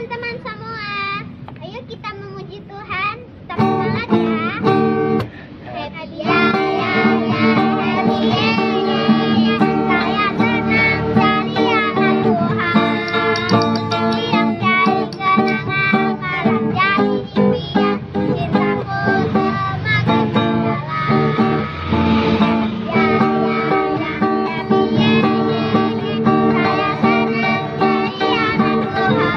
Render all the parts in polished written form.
teman-teman semua, ayo kita memuji Tuhan. Tetap semangat ya. Happy ya, ya, ya, happy ya, ya, ya. Saya senang jadi anak Tuhan. Tiap kali kenangan malam jadi impian, cintaku semakin mendalam. Ya, ya, ya, happy ya, ya, ya. Saya senang jadi anak Tuhan.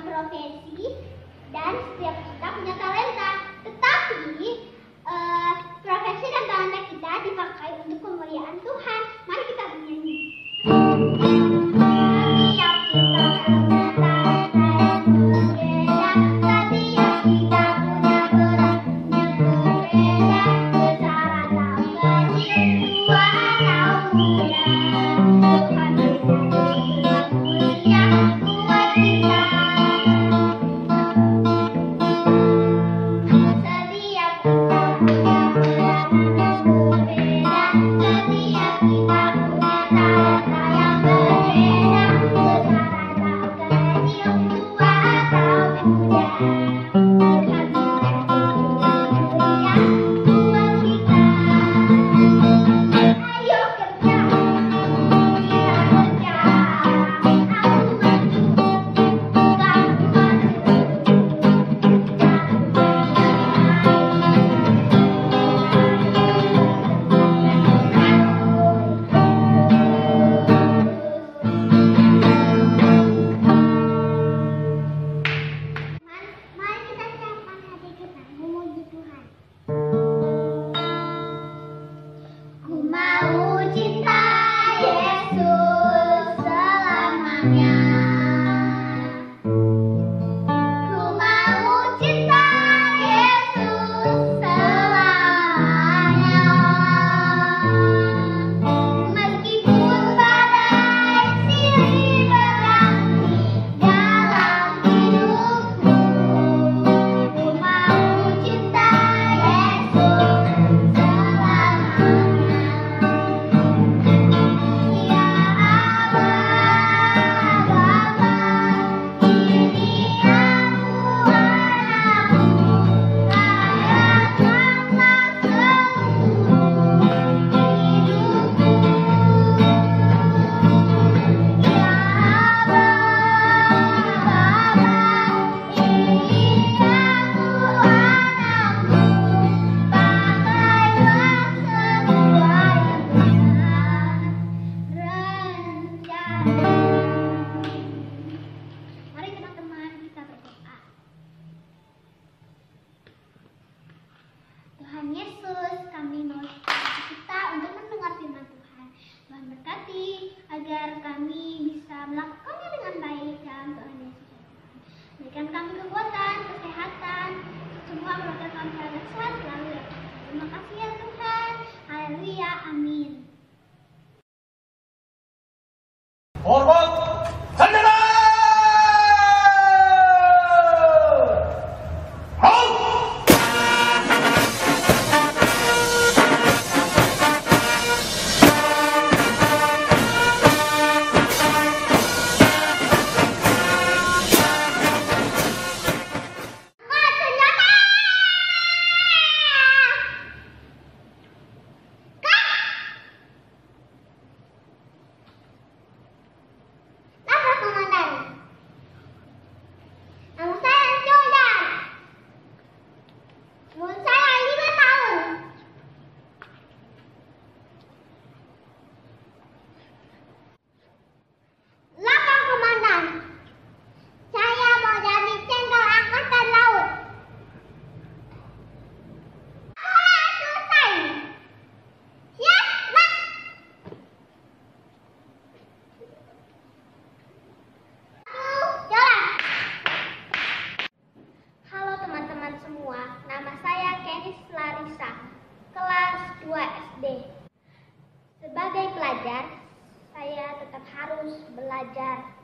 Profesi dan setiap kita punya talenta, tetapi profesi dan talenta kita dipakai untuk kemuliaan Tuhan. Mari kita bernyanyi. Setiap kita punya talenta yang berbeda, setiap kita punya gerak yang berbeda, besar atau kecil, tua atau muda, Tuhan bisa mulia buat kita. Tuhan Yesus, kami mau kita untuk mendengar firman Tuhan. Tuhan berkati agar kami bisa melakukannya dengan baik dalam Tuhan Yesus. Berikan kami kekuatan, kesehatan, semua berkat kami agar sehat selalu ya. Terima kasih ya Tuhan. Haleluya, amin. Hormat, senjata! Halt!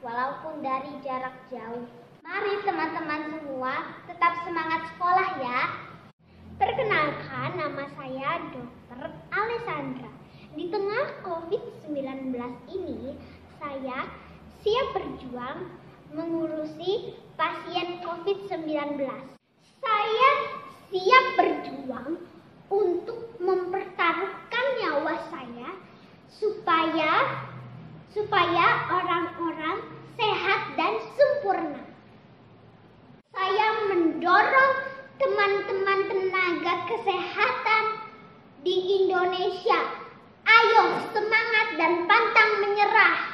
walaupun dari jarak jauh. Mari teman-teman semua tetap semangat sekolah ya. Perkenalkan, nama saya Dr. Alessandra. Di tengah COVID-19 ini, saya siap berjuang mengurusi pasien COVID-19. Saya siap berjuang untuk mempertaruhkan nyawa saya supaya orang-orang sehat dan sempurna. Saya mendorong teman-teman tenaga kesehatan di Indonesia. Ayo semangat dan pantang menyerah.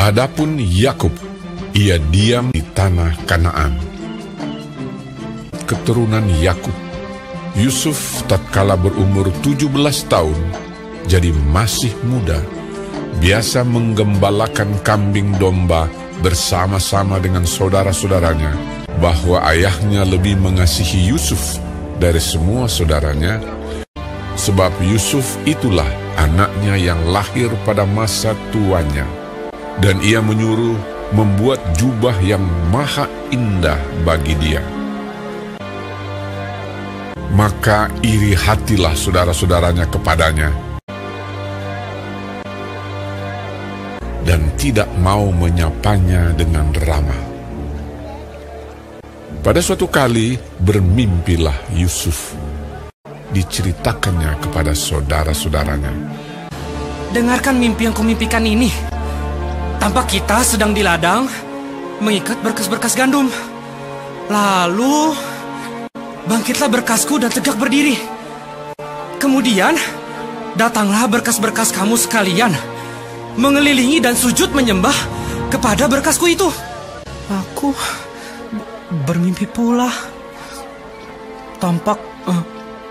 Adapun Yakub, ia diam di tanah Kanaan. Keturunan Yakub, Yusuf tatkala berumur 17 tahun, jadi masih muda, biasa menggembalakan kambing domba bersama-sama dengan saudara-saudaranya, bahwa ayahnya lebih mengasihi Yusuf dari semua saudaranya, sebab Yusuf itulah anaknya yang lahir pada masa tuanya. Dan ia menyuruh membuat jubah yang maha indah bagi dia. Maka iri hatilah saudara-saudaranya kepadanya, dan tidak mau menyapanya dengan ramah. Pada suatu kali bermimpilah Yusuf. Diceritakannya kepada saudara-saudaranya. Dengarkan mimpi yang kumimpikan ini. Tampak kita sedang di ladang mengikat berkas-berkas gandum. Lalu bangkitlah berkasku dan tegak berdiri. Kemudian datanglah berkas-berkas kamu sekalian, mengelilingi dan sujud menyembah kepada berkasku itu. Aku bermimpi pula. Tampak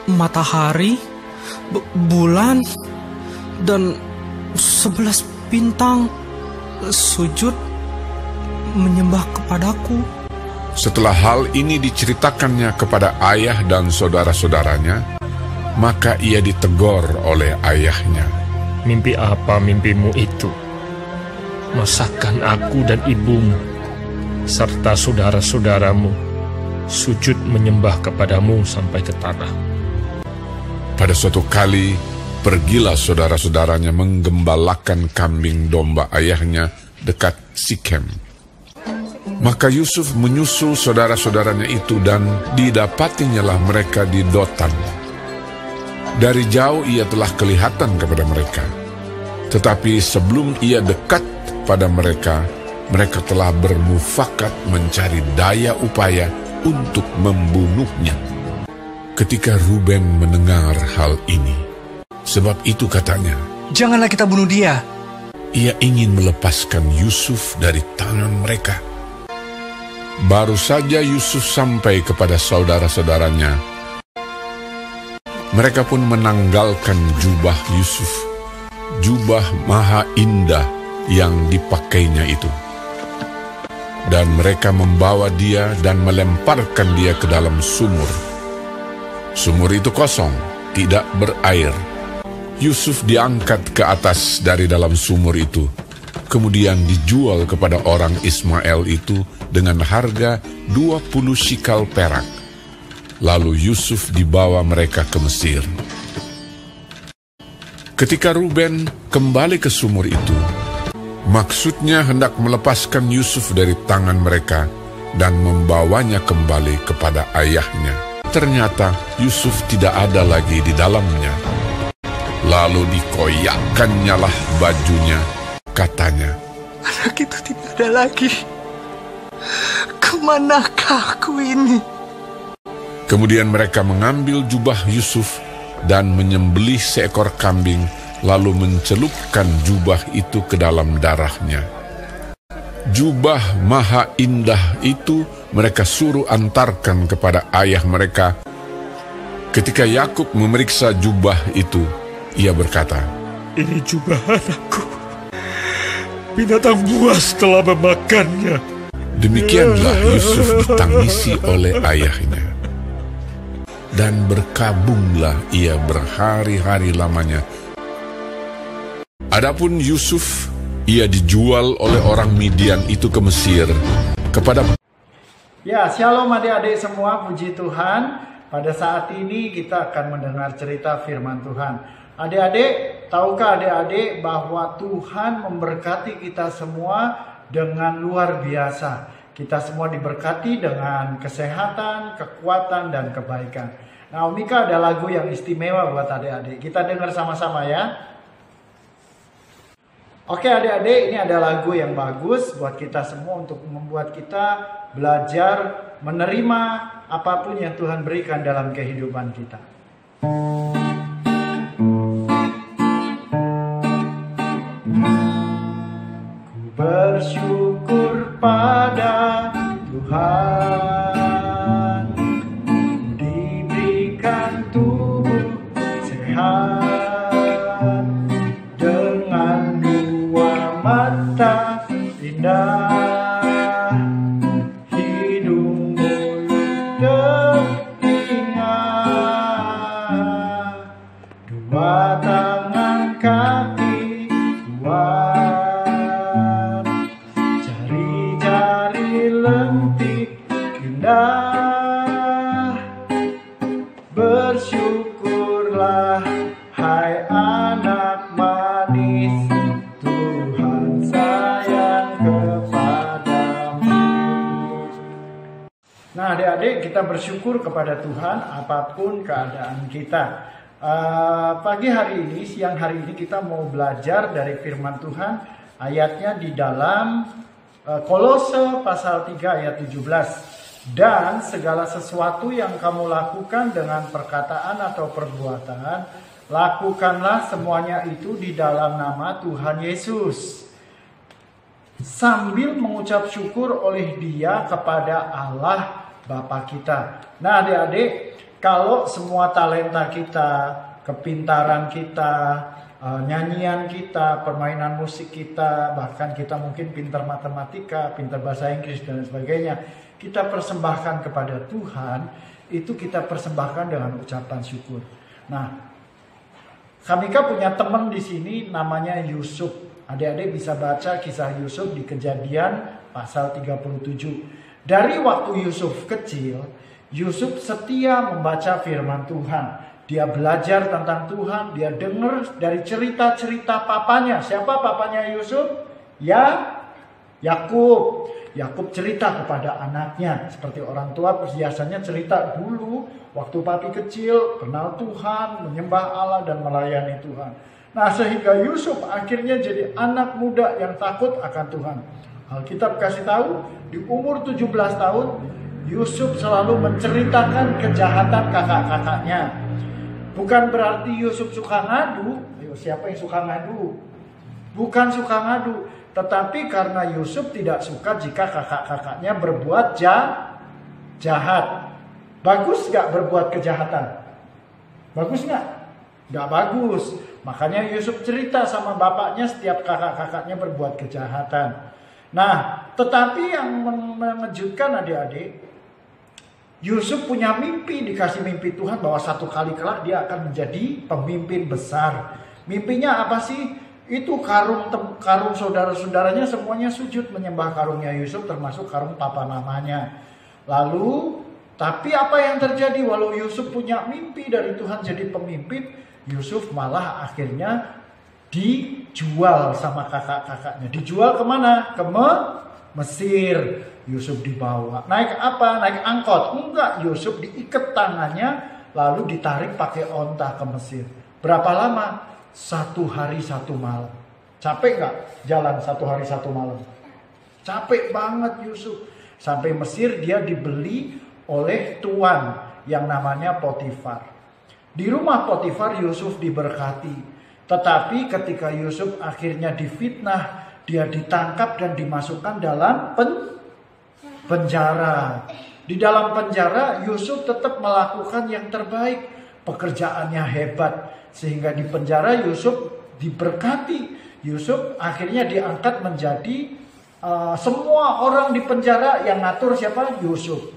matahari, bulan, dan 11 bintang sujud menyembah kepadaku. Setelah hal ini diceritakannya kepada ayah dan saudara-saudaranya, maka ia ditegur oleh ayahnya. Mimpi apa mimpimu itu? Masakan aku dan ibumu serta saudara-saudaramu sujud menyembah kepadamu sampai ke tanah. Pada suatu kali, pergilah saudara-saudaranya menggembalakan kambing domba ayahnya dekat Sikem. Maka Yusuf menyusul saudara-saudaranya itu dan didapatinyalah mereka di Dotan. Dari jauh ia telah kelihatan kepada mereka. Tetapi sebelum ia dekat pada mereka, mereka telah bermufakat mencari daya upaya untuk membunuhnya. Ketika Ruben mendengar hal ini, sebab itu katanya, Janganlah kita bunuh dia. ia ingin melepaskan Yusuf dari tangan mereka. Baru saja Yusuf sampai kepada saudara-saudaranya, mereka pun menanggalkan jubah Yusuf, jubah maha indah yang dipakainya itu. Dan mereka membawa dia dan melemparkan dia ke dalam sumur. Sumur itu kosong, tidak berair. Yusuf diangkat ke atas dari dalam sumur itu, kemudian dijual kepada orang Ismail itu dengan harga 20 shikal perak. Lalu Yusuf dibawa mereka ke Mesir. Ketika Ruben kembali ke sumur itu, maksudnya hendak melepaskan Yusuf dari tangan mereka dan membawanya kembali kepada ayahnya. Ternyata Yusuf tidak ada lagi di dalamnya. Lalu dikoyakkannyalah lah bajunya, katanya, Anak itu tidak ada lagi. Kemanakah aku ini? Kemudian mereka mengambil jubah Yusuf dan menyembelih seekor kambing, lalu mencelupkan jubah itu ke dalam darahnya. Jubah maha indah itu mereka suruh antarkan kepada ayah mereka. Ketika Yakub memeriksa jubah itu, ia berkata, Ini jubah anakku. Binatang buas telah memakannya. Demikianlah Yusuf ditangisi oleh ayahnya. Dan berkabunglah ia berhari-hari lamanya. Adapun Yusuf, ia dijual oleh orang Midian itu ke Mesir kepada... Ya, shalom adik-adik semua, puji Tuhan. Pada saat ini kita akan mendengar cerita firman Tuhan. Adik-adik, tahukah adik-adik bahwa Tuhan memberkati kita semua dengan luar biasa. Kita semua diberkati dengan kesehatan, kekuatan, dan kebaikan. Nah, Omika ada lagu yang istimewa buat adik-adik. Kita dengar sama-sama ya. Oke adik-adik, ini ada lagu yang bagus buat kita semua untuk membuat kita belajar menerima apapun yang Tuhan berikan dalam kehidupan kita. Ku bersyukur pada Tuhan, diberikan tubuh sehat dengan dua mata indah, hidung mulut telinga, dua tangan kaki kuat, jari-jari lentik indah. Bersyukurlah hai anak manis, Tuhan sayang kepadamu. Nah adik-adik, kita bersyukur kepada Tuhan apapun keadaan kita. Pagi hari ini, siang hari ini kita mau belajar dari firman Tuhan. Ayatnya di dalam Kolose pasal 3 ayat 17. Dan segala sesuatu yang kamu lakukan dengan perkataan atau perbuatan, lakukanlah semuanya itu di dalam nama Tuhan Yesus, sambil mengucap syukur oleh Dia kepada Allah Bapa kita. Nah adik-adik, kalau semua talenta kita, kepintaran kita, nyanyian kita, permainan musik kita, bahkan kita mungkin pintar matematika, pintar bahasa Inggris dan sebagainya, kita persembahkan kepada Tuhan, itu kita persembahkan dengan ucapan syukur. Nah, Kamika punya teman di sini namanya Yusuf. Adik-adik bisa baca kisah Yusuf di Kejadian pasal 37. Dari waktu Yusuf kecil, Yusuf setia membaca firman Tuhan. Dia belajar tentang Tuhan, dia dengar dari cerita-cerita papanya. Siapa papanya Yusuf? Yakub. Yakub cerita kepada anaknya. Seperti orang tua biasanya cerita dulu waktu papi kecil kenal Tuhan, menyembah Allah dan melayani Tuhan. Nah, sehingga Yusuf akhirnya jadi anak muda yang takut akan Tuhan. Alkitab kasih tahu di umur 17 tahun Yusuf selalu menceritakan kejahatan kakak-kakaknya. Bukan berarti Yusuf suka ngadu. Ayo, siapa yang suka ngadu? Bukan suka ngadu, tetapi karena Yusuf tidak suka jika kakak-kakaknya berbuat jahat. Bagus gak berbuat kejahatan? Bagus gak? Gak bagus. Makanya Yusuf cerita sama bapaknya setiap kakak-kakaknya berbuat kejahatan. Nah, tetapi yang mengejutkan adik-adik, Yusuf punya mimpi, dikasih mimpi Tuhan bahwa satu kali kelak dia akan menjadi pemimpin besar. Mimpinya apa sih? Itu karung saudara-saudaranya semuanya sujud menyembah karungnya Yusuf, termasuk karung papa mamanya. Lalu, tapi apa yang terjadi? Walau Yusuf punya mimpi dari Tuhan jadi pemimpin, Yusuf malah akhirnya dijual sama kakak-kakaknya. Dijual kemana? Ke Mesir. Yusuf dibawa. Naik apa? Naik angkot? Enggak, Yusuf diikat tangannya lalu ditarik pakai onta ke Mesir. Berapa lama? 1 hari 1 malam. Capek nggak jalan 1 hari 1 malam? Capek banget Yusuf. Sampai Mesir dia dibeli oleh tuan yang namanya Potifar. Di rumah Potifar Yusuf diberkati. Tetapi ketika Yusuf akhirnya difitnah, dia ditangkap dan dimasukkan dalam penjara. Di dalam penjara Yusuf tetap melakukan yang terbaik. Pekerjaannya hebat. Sehingga di penjara Yusuf diberkati. Yusuf akhirnya diangkat menjadi semua orang di penjara yang ngatur siapa? Yusuf.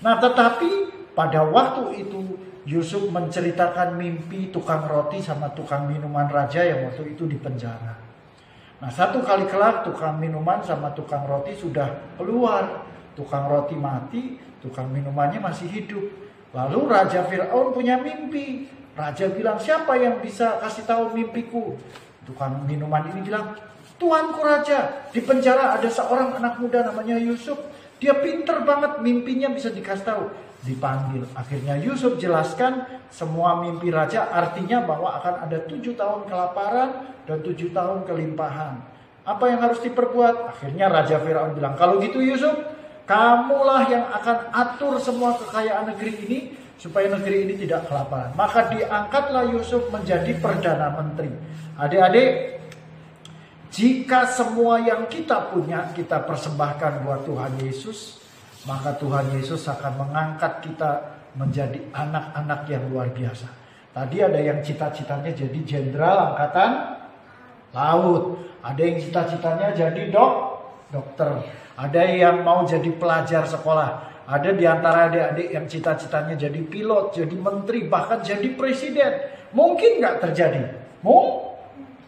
Nah, tetapi pada waktu itu Yusuf menceritakan mimpi tukang roti sama tukang minuman raja yang waktu itu di penjara. Nah, satu kali kelak tukang minuman sama tukang roti sudah keluar. Tukang roti mati, tukang minumannya masih hidup. Lalu Raja Fir'aun punya mimpi. Raja bilang, siapa yang bisa kasih tahu mimpiku? Tukang minuman ini bilang, Tuanku Raja, di penjara ada seorang anak muda namanya Yusuf. Dia pinter banget, mimpinya bisa dikasih tahu. Dipanggil. Akhirnya Yusuf jelaskan semua mimpi raja, artinya bahwa akan ada 7 tahun kelaparan dan 7 tahun kelimpahan. Apa yang harus diperbuat? Akhirnya Raja Fir'aun bilang, kalau gitu Yusuf, kamulah yang akan atur semua kekayaan negeri ini supaya negeri ini tidak kelaparan. Maka diangkatlah Yusuf menjadi Perdana Menteri. Adik-adik, jika semua yang kita punya kita persembahkan buat Tuhan Yesus, maka Tuhan Yesus akan mengangkat kita menjadi anak-anak yang luar biasa. Tadi ada yang cita-citanya jadi jenderal angkatan laut. Ada yang cita-citanya jadi dokter. Ada yang mau jadi pelajar sekolah. Ada di antara adik-adik yang cita-citanya jadi pilot, jadi menteri, bahkan jadi presiden. Mungkin nggak terjadi?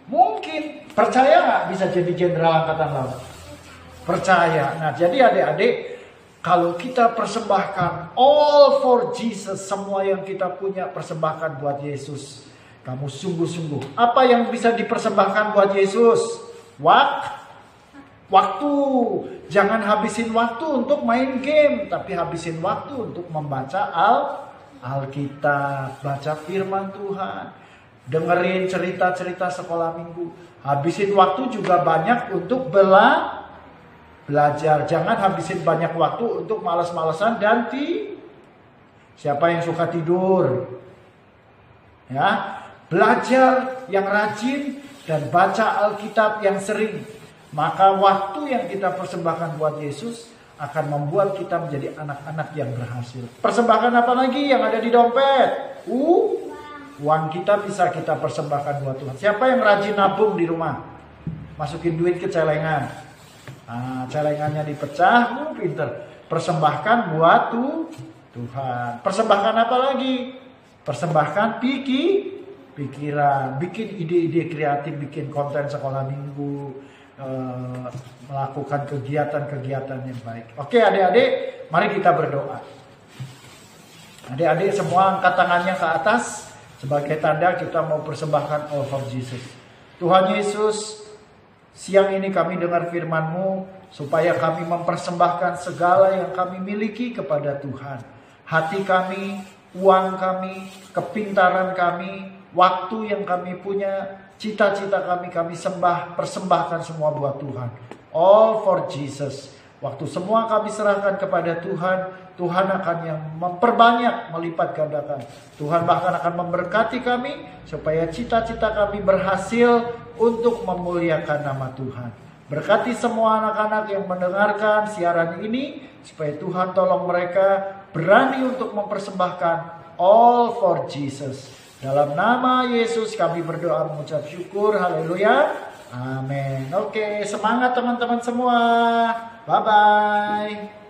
Mungkin. Percaya nggak bisa jadi jenderal angkatan laut? Percaya. Nah, jadi adik-adik, kalau kita persembahkan all for Jesus, semua yang kita punya persembahkan buat Yesus. Kamu sungguh-sungguh. Apa yang bisa dipersembahkan buat Yesus? Waktu. Jangan habisin waktu untuk main game, tapi habisin waktu untuk membaca Alkitab, baca firman Tuhan, dengerin cerita-cerita sekolah minggu. Habisin waktu juga banyak untuk belajar. Jangan habisin banyak waktu untuk malas-malasan dan siapa yang suka tidur. Ya, belajar yang rajin dan baca Alkitab yang sering. Maka waktu yang kita persembahkan buat Yesus akan membuat kita menjadi anak-anak yang berhasil. Persembahkan apa lagi yang ada di dompet? Uang kita bisa kita persembahkan buat Tuhan. Siapa yang rajin nabung di rumah? Masukin duit ke celengan. Nah, celengannya dipecah, pinter. Persembahkan buat Tuhan. Persembahkan apa lagi? Persembahkan pikiran, bikin ide-ide kreatif, bikin konten sekolah minggu, melakukan kegiatan-kegiatan yang baik. Oke adik-adik, mari kita berdoa. Adik-adik semua angkat tangannya ke atas sebagai tanda kita mau persembahkan all for Jesus. Tuhan Yesus, siang ini kami dengar firman-Mu supaya kami mempersembahkan segala yang kami miliki kepada Tuhan. Hati kami, uang kami, kepintaran kami, waktu yang kami punya, cita-cita kami persembahkan semua buat Tuhan. All for Jesus. Waktu semua kami serahkan kepada Tuhan, Tuhan akan yang memperbanyak, melipat gandakan. Tuhan bahkan akan memberkati kami supaya cita-cita kami berhasil untuk memuliakan nama Tuhan. Berkati semua anak-anak yang mendengarkan siaran ini supaya Tuhan tolong mereka berani untuk mempersembahkan all for Jesus. Dalam nama Yesus kami berdoa mengucap syukur. Haleluya. Amin. Oke, semangat teman-teman semua. Bye-bye.